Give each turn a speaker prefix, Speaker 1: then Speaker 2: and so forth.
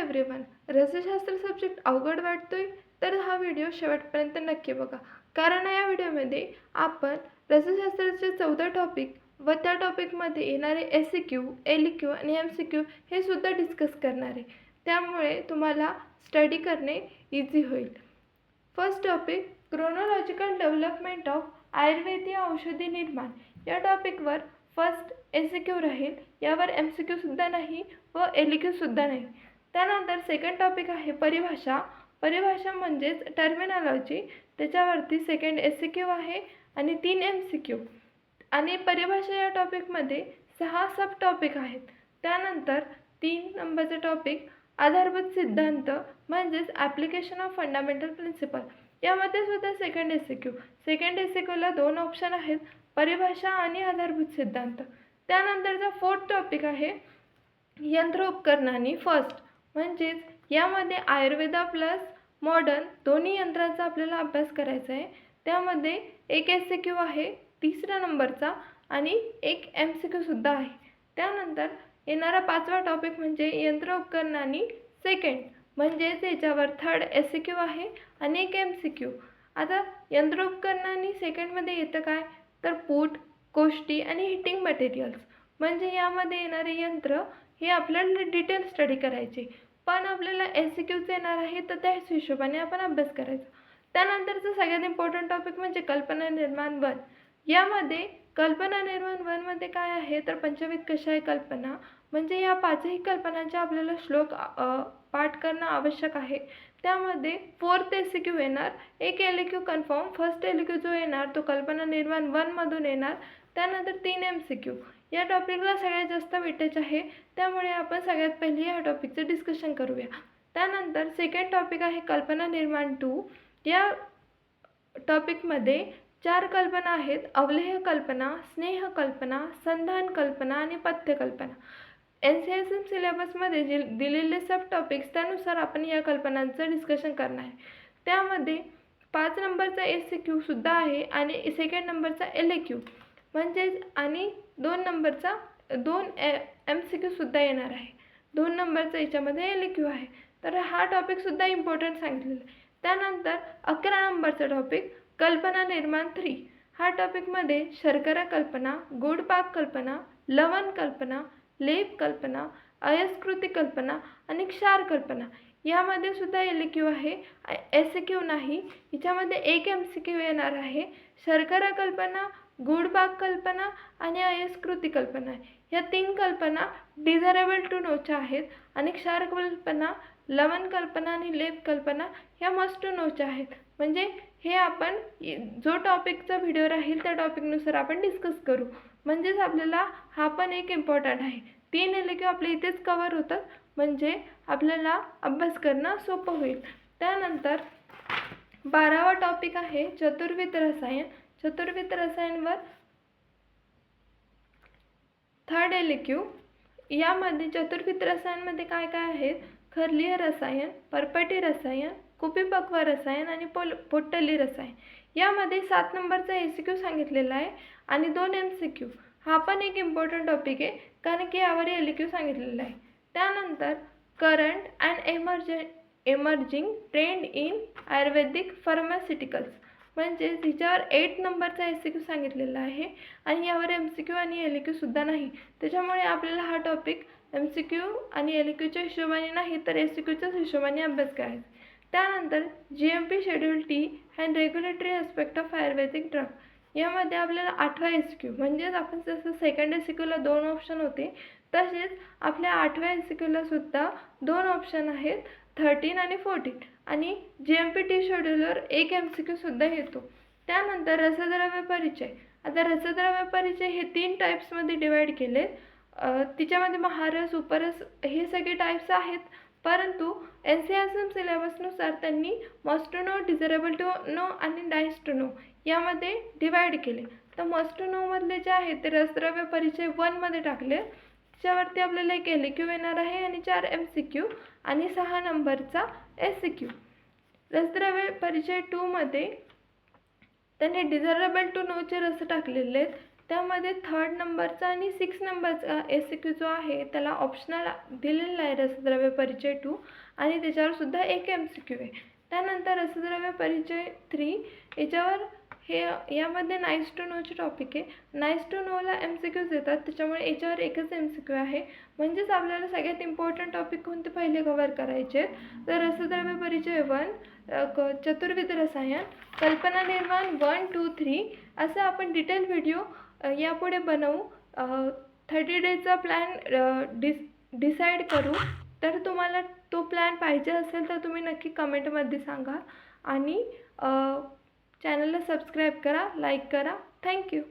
Speaker 1: Everyone. रसशास्त्र subject अवघड वाटतोय तर हा व्हिडिओ शेवटपर्यंत नक्की बघा, कारण या व्हिडिओमध्ये आपण रसशास्त्राचे 14 टॉपिक व त्या टॉपिकमध्ये येणारे SCQ, LQ आणि MCQ हे सुद्धा डिस्कस करणार आहे. त्यामुळे तुम्हाला स्टडी करणे इझी होईल. First topic, chronological development of आयुर्वेदीय औषधी निर्माण. या टॉपिकवर फर्स्ट SCQ राहील, यावर MCQ सुद्धा नाही व LQ सुद्धा नाही. त्यानंतर सेकंड टॉपिक आहे परिभाषा. परिभाषा म्हणजेच टर्मिनॉलॉजी, त्याच्यावरती सेकंड SCQ आहे आणि 3 MCQ. आणि परिभाषा या टॉपिकमध्ये 6 सब टॉपिक आहेत. त्यानंतर 3 नंबरचा टॉपिक आधारभूत सिद्धांत म्हणजेच ॲप्लिकेशन ऑफ फंडामेंटल प्रिन्सिपल. यामध्ये सुद्धा सेकंड SCQ. सेकंड SCQला 2 ऑप्शन आहेत, परिभाषा आणि आधारभूत सिद्धांत. त्यानंतरचा फोर्थ टॉपिक आहे यंत्र उपकरणांनी फर्स्ट, म्हणजेच यामध्ये आयुर्वेदा प्लस मॉडर्न दोन्ही यंत्रांचा आपल्याला अभ्यास करायचा आहे. त्यामध्ये एक SCQ आहे 3ऱ्या नंबरचा आणि एक MCQ सुद्धा आहे. त्यानंतर येणारा 5वा टॉपिक म्हणजे यंत्र उपकरणांनी सेकंड, म्हणजेच याच्यावर थर्ड SCQ आहे आणि एक MCQ. आता यंत्र उपकरणांनी सेकंडमध्ये येतं काय, तर पूट, कोष्टी आणि हिटिंग मटेरियल्स. म्हणजे यामध्ये येणारे यंत्र हे आपल्याला डिटेल स्टडी करायचे, पण आपल्याला SCQच येणार आहे तर त्याच हिशोबाने आपण अभ्यास करायचा. त्यानंतरचं सगळ्यात इम्पॉर्टंट टॉपिक म्हणजे कल्पना निर्माण 1. यामध्ये कल्पना निर्माण 1मध्ये काय आहे तर पंचविध कशा आहे कल्पना, म्हणजे या 5ही कल्पनांच्या आपल्याला श्लोक पाठ करणं आवश्यक आहे. त्यामध्ये फोर्थ SCQ येणार, एक LQ कन्फर्म. फर्स्ट LQ जो येणार तो कल्पना निर्माण 1मधून येणार. त्यानंतर 3 MCQ. या टॉपिकला सगळ्यात जास्त वेटेज आहे, त्यामुळे आपण सगळ्यात पहिले या टॉपिकचं डिस्कशन करूया. त्यानंतर सेकंड टॉपिक आहे कल्पना निर्माण 2. या टॉपिकमध्ये 4 कल्पना आहेत, अवलेह कल्पना, स्नेह कल्पना, संधान कल्पना आणि पथ्य कल्पना. NCSM सिलेबसमध्ये जे दिलेले सब टॉपिक्स त्यानुसार आपण या कल्पनांचं डिस्कशन करणार आहे. त्यामध्ये 5 नंबरचा SCQ सुद्धा आहे आणि सेकंड नंबरचा LQ म्हणजेच आणि 2 नंबरचा 2 MCQ सुद्धा येणार आहे. 2 नंबरचा याच्यामध्ये LQ आहे. तर हा टॉपिकसुद्धा इम्पॉर्टंट सांगितलेला आहे. त्यानंतर 11 नंबरचा टॉपिक कल्पना निर्माण 3. हा टॉपिकमध्ये शर्करा कल्पना, गोड पाक कल्पना, लवण कल्पना, लेप कल्पना, अयस्कृती कल्पना आणि क्षार कल्पना. यामध्ये सुद्धा LQ आहे, SCQ नाही. याच्यामध्ये एक MCQ येणार आहे. शर्करा कल्पना, गुड पाक कल्पना आणि अयस्कृती कल्पना आहे. या 3 कल्पना डिझायरेबल टू नोच्या आहेत आणि क्षार कल्पना, लवण कल्पना आणि लेप कल्पना ह्या मस्ट टू नोच्या आहेत. म्हणजे हे आपण जो टॉपिकचा व्हिडिओ राहील त्या टॉपिकनुसार आपण डिस्कस करू. म्हणजेच आपल्याला हा पण एक इम्पॉर्टंट आहे. 3 LQ आपल्या इथेच कवर होतात, म्हणजे आपल्याला अभ्यास करणं सोपं होईल. त्यानंतर 12वा टॉपिक आहे चतुर्विध रसायन. चतुर्विध रसायनवर थर्ड LQ. यामध्ये चतुर्विध रसायनमध्ये काय काय आहेत, खरलीय रसायन, परपटी रसायन, कुपीपक्व रसायन आणि पोट्टली रसायन. यामध्ये 7 नंबरचा SCQ सांगितलेला आहे आणि 2 MCQ. हा पण एक इम्पॉर्टंट टॉपिक आहे, कारण की यावर LQ सांगितलेला आहे. त्यानंतर current and emerging trend in Ayurvedic pharmaceuticals, म्हणजे तिच्यावर 8 नंबरचा SCQ सांगितलेला आहे आणि यावर MCQ आणि LQ सुद्धा नाही. त्याच्यामुळे आपल्याला हा टॉपिक MCQ आणि LQच्या हिशोबाने नाही तर SCQच्याच हिशोबाने अभ्यास करायचा. त्यानंतर GMP schedule T and regulatory aspect of Ayurvedic drug. यामध्ये आपल्याला 8वा SCQ, म्हणजेच आपण जसं सेकंड SCQला 2 ऑप्शन होते तसेच आपल्या 8व्या SCQला सुद्धा 2 ऑप्शन आहेत, 13 आणि 14. आणि GMP T शेड्यूलवर एक MCQ सुद्धा येतो. त्यानंतर रसद्रव्य परिचय. आता रसद्रव्य परिचय हे 3 टाईप्समध्ये डिवाईड केले. तिच्यामध्ये महारस, उपरस हे सगळे टाईप्स आहेत, परंतु NCSM सिलेबसनुसार त्यांनी must to know, desirable to know आणि डाईस टू नो यामध्ये डिवाईड केले. तर मस्ट टू नोमधले जे आहेत ते रसद्रव्य परिचय 1मध्ये टाकले. त्याच्यावरती आपल्याला एक LQ येणार आहे आणि 4 MCQ आणि 6 नंबरचा SCQ. रसद्रव्य परिचय 2मध्ये त्यांनी डिझायरेबल टू नोचे रस टाकलेले आहेत. त्यामध्ये 3rd नंबरचा आणि 6 नंबरचा MCQ जो आहे त्याला ऑप्शनल दिलेला आहे रसद्रव्य परिचय 2 आणि त्याच्यावरसुद्धा एक MCQ आहे. त्यानंतर रसद्रव्य परिचय 3 याच्यावर यामध्ये नाईस टू नोचे टॉपिक आहे. नाईस टू नोला MCQज येतात, त्याच्यामुळे याच्यावर एकच MCQ आहे. म्हणजेच आपल्याला सगळ्यात इम्पॉर्टंट टॉपिक कोणते पहिले कव्हर करायचे आहेत. तर रसद्रव्य परिचय 1, चतुर्विध रसायन, कल्पना निर्माण 1, 2, 3 असं आपण डिटेल व्हिडिओ यापुढे बनवू. 30 डेजचा प्लॅन डिसाईड करू. तर तुम्हाला तो प्लॅन पाहिजे असेल तर तुम्ही नक्की कमेंटमध्ये सांगा आणि चॅनलला सबस्क्राईब करा, लाईक करा. थँक्यू.